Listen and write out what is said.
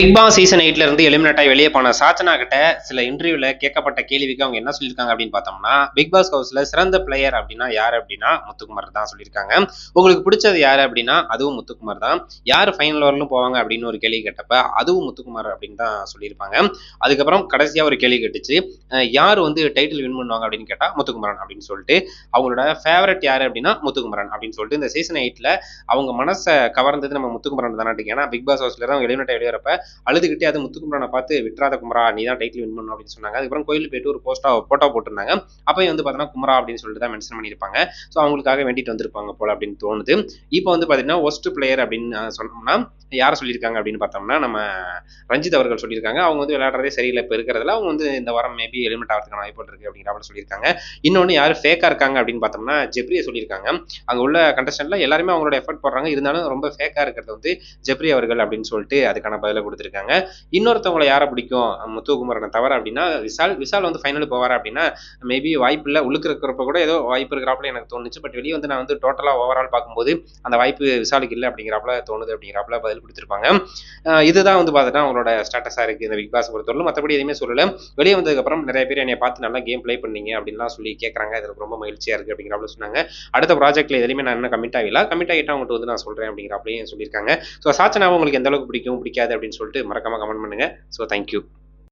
Big Boss season 8ல இருந்து eliminate ஆகி வெளியே போன சாச்சனா கிட்ட சில இன்டர்வியூல கேட்கப்பட்ட கேள்விக்கு அவங்க என்ன சொல்லியிருக்காங்க அப்படின்னு பார்த்தோம்னா, பிக் பாஸ் ஹவுஸ்ல சிறந்த பிளேயர் அப்படின்னா யாரு அப்படின்னா முத்துக்குமார் தான் சொல்லியிருக்காங்க. உங்களுக்கு பிடிச்சது யாரு அப்படின்னா அதுவும் முத்துக்குமார் தான். யார் ஃபைனல் வரலும் போவாங்க அப்படின்னு ஒரு கேள்வி கேட்டப்ப அதுவும் முத்துக்குமார் அப்படின்னு தான் சொல்லியிருப்பாங்க. அதுக்கப்புறம் கடைசியா ஒரு கேள்வி கேட்டுச்சு, யார் வந்து டைட்டில் வின் பண்ணுவாங்க அப்படின்னு கேட்டா முத்துக்குமரன் அப்படின்னு சொல்லிட்டு அவங்களோட ஃபேவரட் யாரு அப்படின்னா முத்துக்குமரன் அப்படின்னு சொல்லிட்டு இந்த சீசன் 8ல அவங்க மனசை கவர்ந்தது நம்ம முத்துக்குமரன் தானே. ஏன்னா பிக் பாஸ் ஹவுஸ்ல தான் எலிமினேட் வெளியேறப்ப அழுதுகிட்டே அது முத்துக்குமரனை பார்த்து விட்றாத குமரா நீ தான் டைட்டில் வின் பண்ணணும் அப்படின்னு சொன்னாங்க. அதுக்கப்புறம் கோயிலுக்கு போயிட்டு ஒரு போட்டோ போட்டிருந்தாங்க. அப்பயும் வந்து பார்த்தீங்கன்னா குமரா அப்படின்னு சொல்லிட்டு தான் மென்ஷன் பண்ணியிருப்பாங்க. ஸோ அவங்களுக்காக வேண்டிட்டு வந்திருப்பாங்க போல அப்படின்னு தோணுது. இப்போ வந்து பார்த்தீங்கன்னா ஒஸ்ட் பிளேயர் அப்படின்னு சொன்னோம்னா யாரை சொல்லியிருக்காங்க அப்படின்னு பார்த்தோம்னா நம்ம ரஞ்சித் அவர்கள் சொல்லியிருக்காங்க. அவங்க வந்து விளையாடுறதே சரியில்லை இப்போ இருக்கிறதுல. அவங்க வந்து இந்த வாரம் மேபி எலிமினேட் ஆகிறதுக்கான வாய்ப்பு இருக்கு அப்படிங்கிற மாதிரி சொல்லியிருக்காங்க. இன்னொன்று யார் ஃபேக்கா இருக்காங்க அப்படின்னு பார்த்தோம்னா ஜெப்ரியை சொல்லியிருக்காங்க. அங்கே உள்ள கண்டஸ்டன்ட்ல எல்லாருமே அவங்களோட எஃபர்ட் போடுறாங்க, இருந்தாலும் ரொம்ப ஃபேக்கா இருக்கிறது வந்து ஜெப்ரி அவர்கள் அப்படின்னு சொல்லிட்டு அதுக்கான பதிலை கொடுத்துருக்காங்க. இன்னொருத்தவங்களை யாரை பிடிக்கும் முத்துக்குமரனை தவிர அப்படின்னா விசால் வந்து ஃபைனல் போவார் அப்படின்னா மேபி வாய்ப்பு இல்லை. உள்ளுக்கு இருக்கிறப்ப கூட ஏதோ வாய்ப்பு இருக்கிறாப்புல எனக்கு தோணுச்சு. பட் வெளியே வந்து நான் வந்து டோட்டலாக ஓவரால் பார்க்கும்போது அந்த வாய்ப்பு விசாலுக்கு இல்லை அப்படிங்கிறாப்புல தோணுது அப்படிங்கிறாப்புல பதில் கொடுத்துருப்பாங்க. இதுதான் வந்து பார்த்துட்டா அவங்களோட ஸ்டேட்டஸாக இருக்குது இந்த பிக் பாஸ் பொறுத்தவரை. மற்றபடி எதுவுமே சொல்லலை. வெளியே வந்ததுக்கப்புறம் நிறைய பேர் என்னை பார்த்து நல்லா கேம் ப்ளே பண்ணீங்க அப்படின்லாம் சொல்லி கேட்குறாங்க. இது ரொம்ப மகிழ்ச்சியாக இருக்குது அப்படிங்கிறாப்புல சொன்னாங்க. அடுத்த ப்ராஜெக்ட்ல எதுலையுமே நான் என்ன கமிட் ஆகல, கமிட் ஆகிட்டா அவங்கள்ட்ட வந்து நான் சொல்கிறேன் அப்படிங்கிறாப்பலையும் சொல்லியிருக்காங்க. ஸோ சாச்சனாவை உங்களுக்கு எந்த அளவுக்கு பிடிக்கும் பிடிக்காது அப்படின்னு சொல்லிட்டு மறக்காம கமெண்ட் பண்ணுங்க. So thank you.